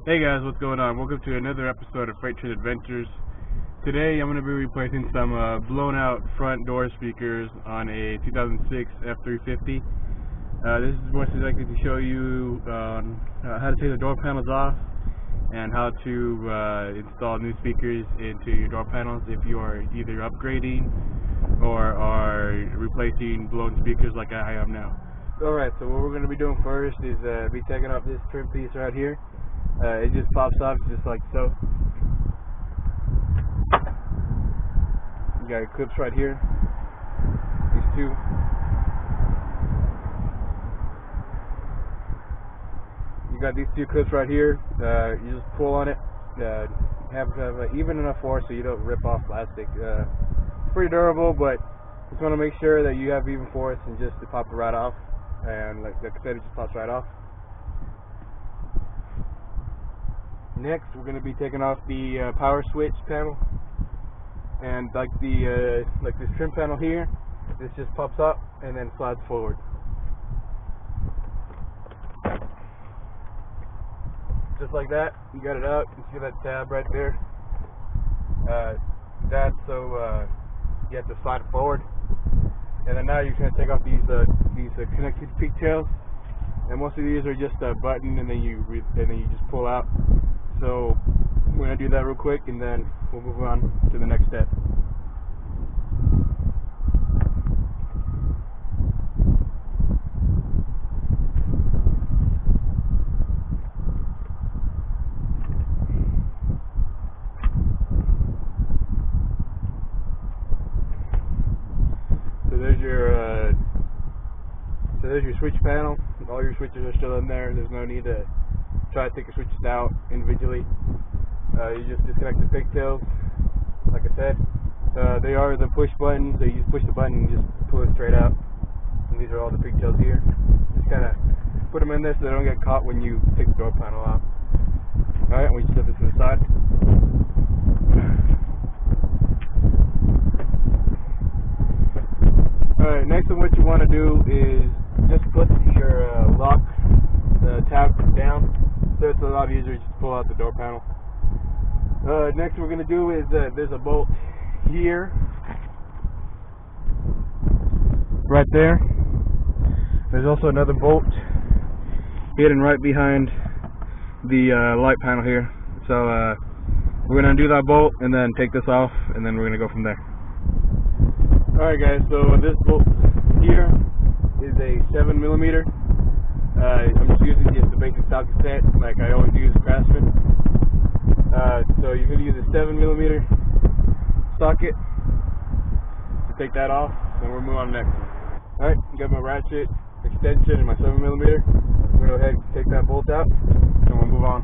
Hey guys, what's going on? Welcome to another episode of Freight Train Adventures. Today I'm going to be replacing some blown out front door speakers on a 2006 F350. This is more likely to show you how to take the door panels off and how to install new speakers into your door panels if you are either upgrading or are replacing blown speakers like I am now. Alright, so what we're going to be doing first is be taking off this trim piece right here. It just pops off just like so. You got your clips right here. These two. You got these two clips right here. You just pull on it. Have even enough force so you don't rip off plastic. It's pretty durable, but just want to make sure that you have even force and just to pop it right off. And like I said, it just pops right off. Next, we're going to be taking off the power switch panel, and like this trim panel here, this just pops up and then slides forward. Just like that, you got it out. You see that tab right there? That's so you have to slide it forward, and then now you're going to take off these connected pigtails, and most of these are just a button, and then you just pull out. So we're going to do that real quick and then we'll move on to the next step. So there's your switch panel. All your switches are still in there. There's no need to try to take your switches out individually. You just disconnect the pigtails. Like I said, they are the push buttons, so you just push the button and just pull it straight out. And these are all the pigtails here. Just kind of put them in there so they don't get caught when you take the door panel out. Alright, we just set this to the side. Alright, next what you want to do is just put your lock tab down. So it's a lot easier to just pull out the door panel. Next we're going to do is there's a bolt here, right there. There's also another bolt hidden right behind the light panel here. So we're going to do that bolt and then take this off, and then we're going to go from there. Alright guys, so this bolt here is a 7mm. I'm just using just the basic socket set, like I always use craftsman. So you're going to use a 7mm socket to take that off, and we'll move on to the next one. Alright, got my ratchet extension and my 7mm. I'm going to go ahead and take that bolt out, and we'll move on.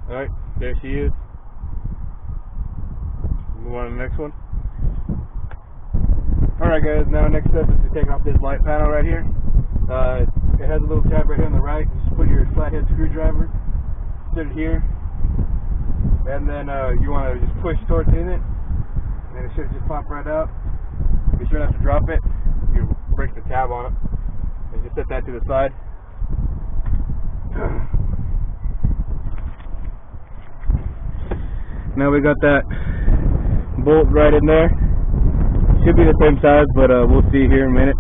Alright, there she is. Move on to the next one. Alright guys, now next step is to take off this light panel right here. It has a little tab right here on the right. Just put your flathead screwdriver, put it here, and then you want to just push towards in it, and it should just pop right out. Be sure not to drop it. You break the tab on it, and just set that to the side. Now we got that bolt right in there. Should be the same size, but we'll see here in a minute.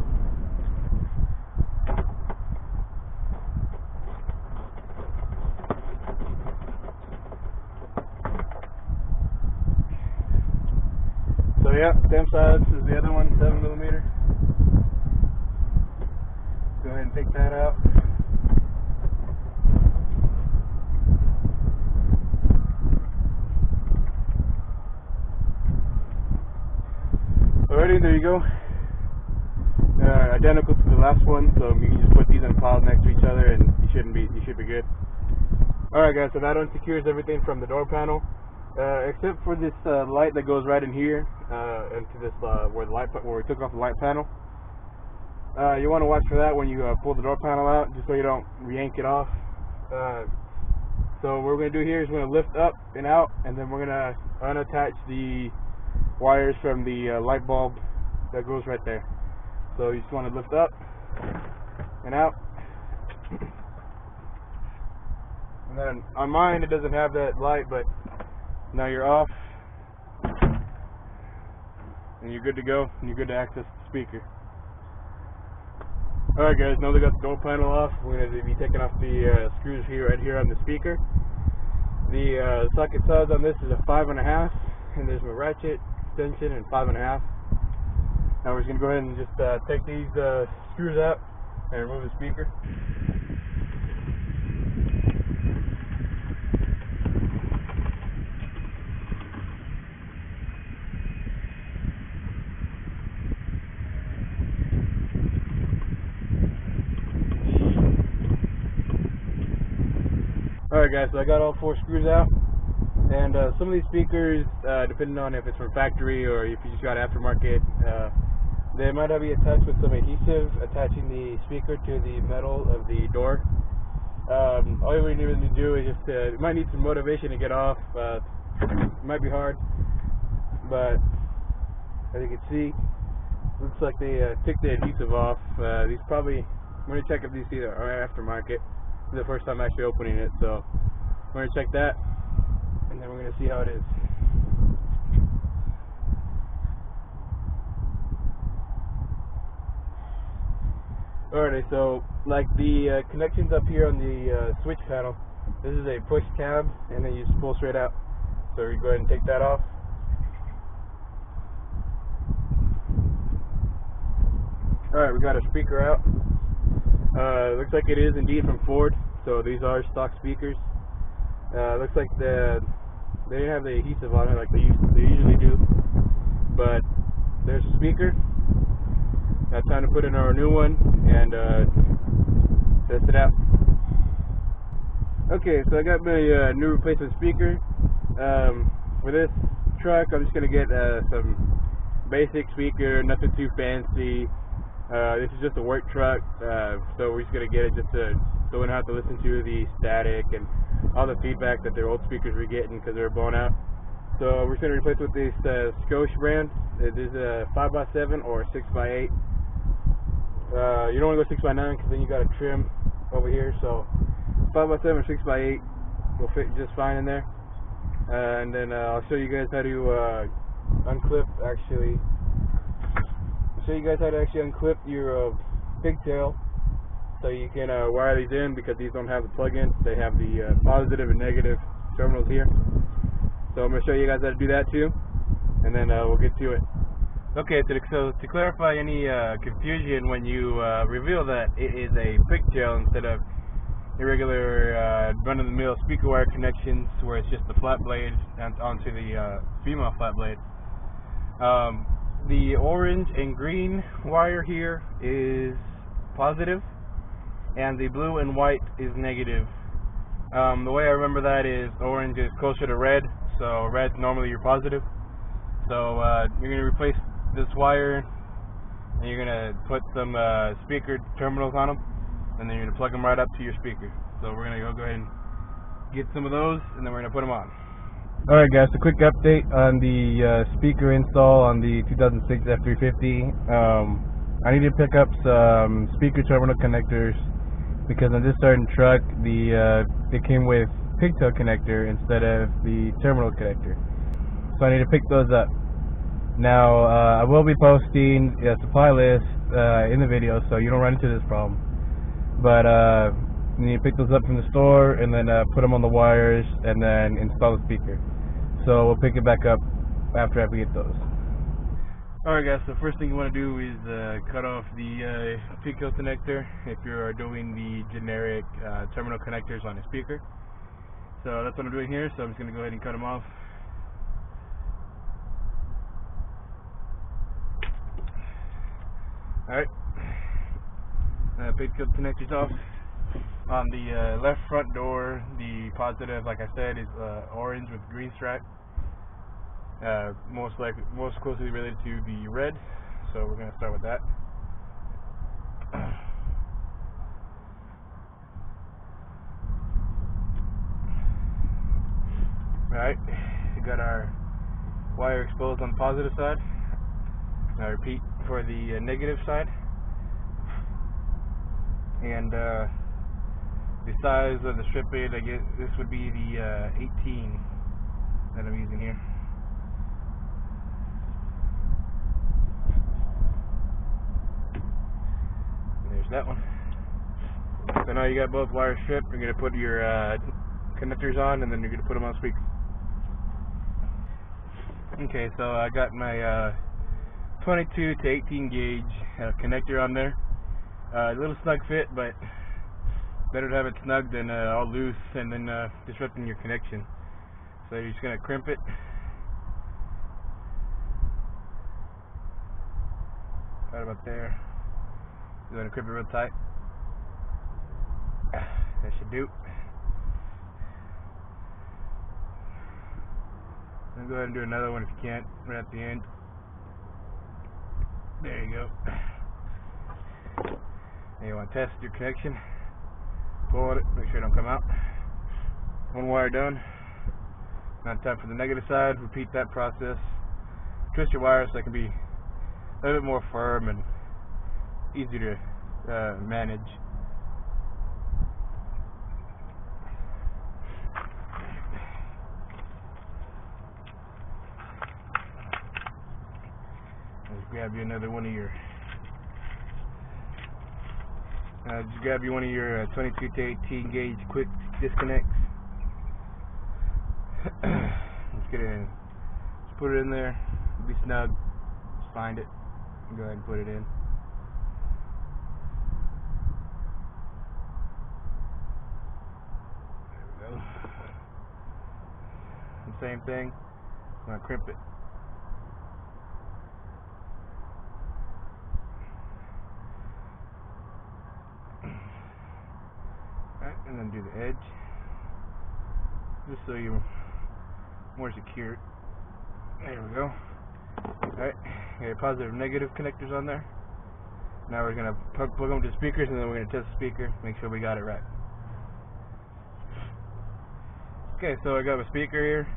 So yeah, same size as the other one, 7mm. Go ahead and take that out. Alrighty, there you go. Identical to the last one, so you can just put these in piles next to each other, and you should be good. Alright guys, so that unsecures everything from the door panel, except for this light that goes right in here, into this where we took off the light panel. You want to watch for that when you pull the door panel out, just so you don't yank it off. So what we're going to do here is we're going to lift up and out, and then we're going to unattach the wires from the light bulb that goes right there. So you just want to lift up and out. And then on mine it doesn't have that light, but now you're off and you're good to go, and you're good to access the speaker. Alright guys, now they got the door panel off, we're going to be taking off the screws here, right here on the speaker. The socket size on this is a 5.5, and there's a ratchet extension and 5.5. Now we're just going to go ahead and just take these screws out and remove the speaker. Alright guys, so I got all 4 screws out, and some of these speakers, depending on if it's from factory or if you just got aftermarket, they might have you attached with some adhesive attaching the speaker to the metal of the door. All you really need to do is just, you might need some motivation to get off. It might be hard, but as you can see, looks like they took the adhesive off. These probably, I'm going to check if these are aftermarket. This is the first time actually opening it, so we're going to check that, and then we're going to see how it is. Alrighty, so like the connections up here on the switch panel, this is a push tab, and then you just pull straight out. So we go ahead and take that off. Alright, we got a speaker out. Looks like it is indeed from Ford, so these are stock speakers. Looks like they didn't have the adhesive on it like they usually do, but there's a speaker. Now time to put in our new one and test it out. Okay, so I got my new replacement speaker. For this truck, I'm just gonna get some basic speaker, nothing too fancy. This is just a work truck, so we're just gonna get it just so we don't have to listen to the static and all the feedback that their old speakers were getting because they were blown out. So we're just gonna replace with this Scotia brand. It is a 5x7 or 6x8. You don't want to go 6x9 because then you got to trim over here. So 5x7 or 6x8 will fit just fine in there. And then I'll show you guys how to unclip. Actually, I'll show you guys how to actually unclip your pigtail, so you can wire these in, because these don't have the plug-in. They have the positive and negative terminals here. So I'm going to show you guys how to do that too, and then we'll get to it. Okay, so to clarify any confusion when you reveal that it is a pigtail instead of irregular run-of-the-mill speaker wire connections where it's just the flat blade onto the female flat blade. The orange and green wire here is positive, and the blue and white is negative. The way I remember that is orange is closer to red, so red's normally your positive. So you're going to replace this wire, and you're going to put some speaker terminals on them, and then you're going to plug them right up to your speaker. So we're going to go ahead and get some of those, and then we're going to put them on. Alright guys, a quick update on the speaker install on the 2006 F350. I need to pick up some speaker terminal connectors, because on this certain truck it came with pigtail connector instead of the terminal connector. So I need to pick those up. Now, I will be posting a supply list in the video, so you don't run into this problem. But you need to pick those up from the store, and then put them on the wires, and then install the speaker. So we'll pick it back up after we get those. Alright guys, so first thing you want to do is cut off the pigtail connector if you're doing the generic terminal connectors on a speaker. So that's what I'm doing here, so I'm just going to go ahead and cut them off. Alright, pigtail connectors off. On the left front door, the positive, like I said, is orange with green stripe. Most closely related to the red, so we're going to start with that. Alright, we got our wire exposed on the positive side. I repeat for the negative side. And the size of the strip aid, I guess this would be the 18 that I'm using here. And there's that one. So now you got both wires stripped. You're going to put your connectors on, and then you're going to put them on speaker. Okay, so I got my 22 to 18 gauge connector on there. A little snug fit, but better to have it snug than all loose and then disrupting your connection. So you're just going to crimp it. Right about there. You're going to crimp it real tight. That should do. And go ahead and do another one if you can, right at the end. There you go. And you want to test your connection. Pull it, make sure it don't come out. One wire done. Now time for the negative side. Repeat that process. Twist your wires so they can be a little bit more firm and easy to manage. Just grab you another one of your. Just grab you one of your 22 to 18 gauge quick disconnects. Just get it in. Just put it in there. Be snug. Just find it. And go ahead and put it in. There we go. And same thing. I'm gonna crimp it. And then do the edge, just so you're more secure. There we go. Alright, your positive and negative connectors on there. Now we're going to plug them to speakers, and then we're going to test the speaker, make sure we got it right. Okay, so I got my speaker here.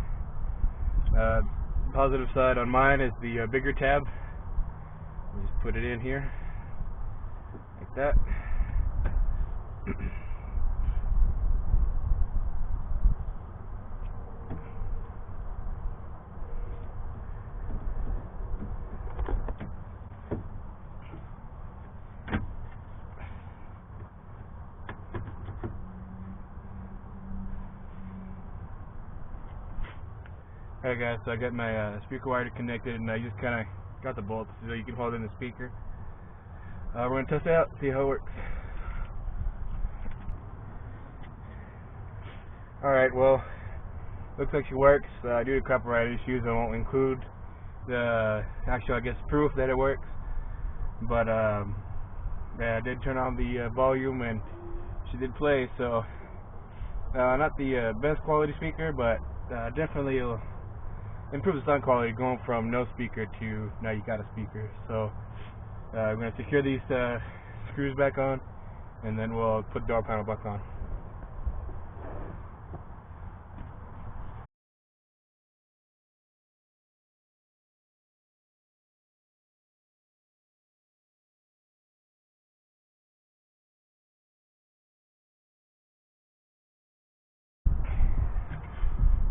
Positive side on mine is the bigger tab. Just put it in here, like that. Alright guys, so I got my speaker wire connected, and I just kind of got the bolts so you can hold in the speaker. We're going to test it out, see how it works. Alright, well, looks like she works. Due to copyright issues, I won't include the actual, I guess, proof that it works. But yeah, I did turn on the volume, and she did play, so not the best quality speaker, but definitely it'll improve the sound quality going from no speaker to now you got a speaker. So I'm going to secure these screws back on, and then we'll put the door panel back on.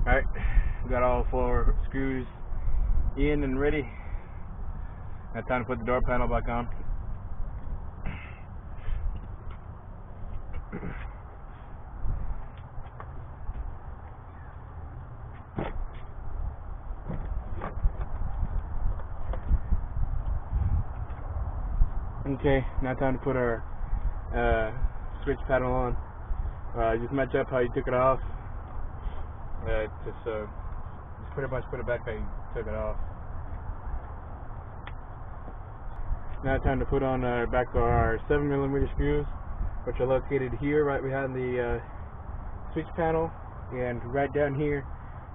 Alright, got all 4 screws in and ready. Now time to put the door panel back on. Okay, now time to put our switch panel on. Just match up how you took it off. Just pretty much put it back how you took it off. Now time to put on back our 7mm screws, which are located here, right behind the switch panel, and right down here,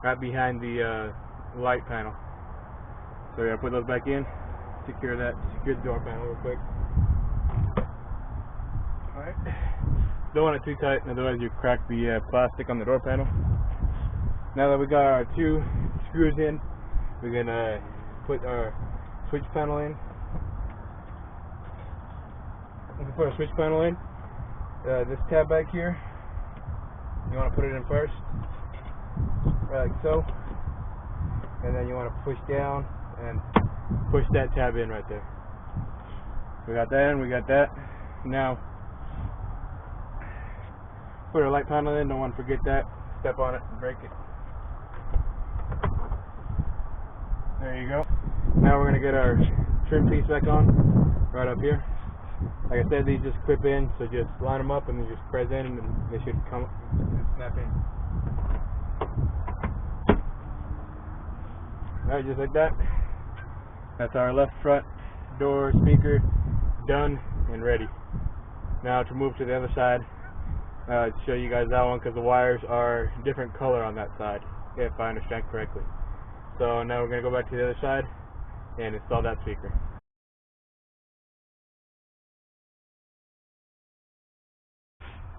right behind the light panel. So we're gonna put those back in, secure the door panel real quick. Alright. Don't want it too tight, otherwise you crack the plastic on the door panel. Now that we got our 2 screws in, we're gonna put our switch panel in. We can put our switch panel in. This tab back here, you want to put it in first, right like so, and then you want to push down and push that tab in right there. We got that in, we got that. Now, put our light panel in, don't want to forget that. Step on it and break it. There you go. Now we're going to get our trim piece back on, right up here. Like I said, these just clip in, so just line them up and then just press in and they should come and snap in. Alright, just like that. That's our left front door speaker done and ready. Now to move to the other side, to show you guys that one, because the wires are different color on that side, if I understand correctly. So now we're going to go back to the other side and install that speaker.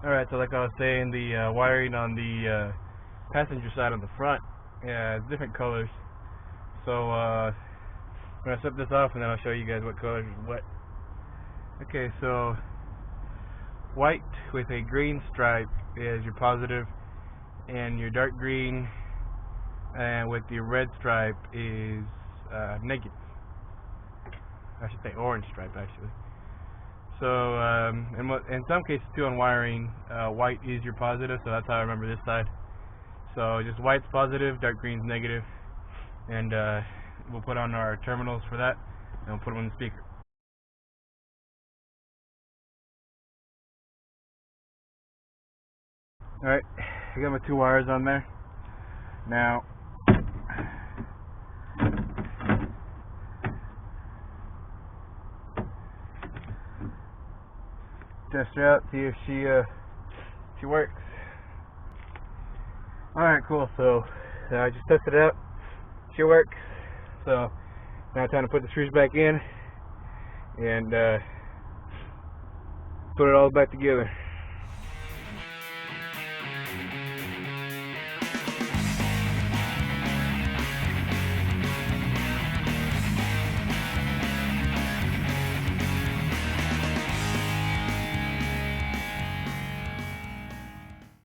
Alright, so like I was saying, the wiring on the passenger side on the front is different colors. So I'm going to set this off and then I'll show you guys what colors is what. Okay, so white with a green stripe is your positive, and your dark green and with the red stripe is negative. I should say orange stripe actually. So in some cases too on wiring, white is your positive, so that's how I remember this side. So just white's positive, dark green's negative, and we'll put on our terminals for that and we'll put them on the speaker. Alright, I got my two wires on there. Now, test her out, see if she works. Alright, cool. So I just tested it out. She works. So now time to put the screws back in and put it all back together.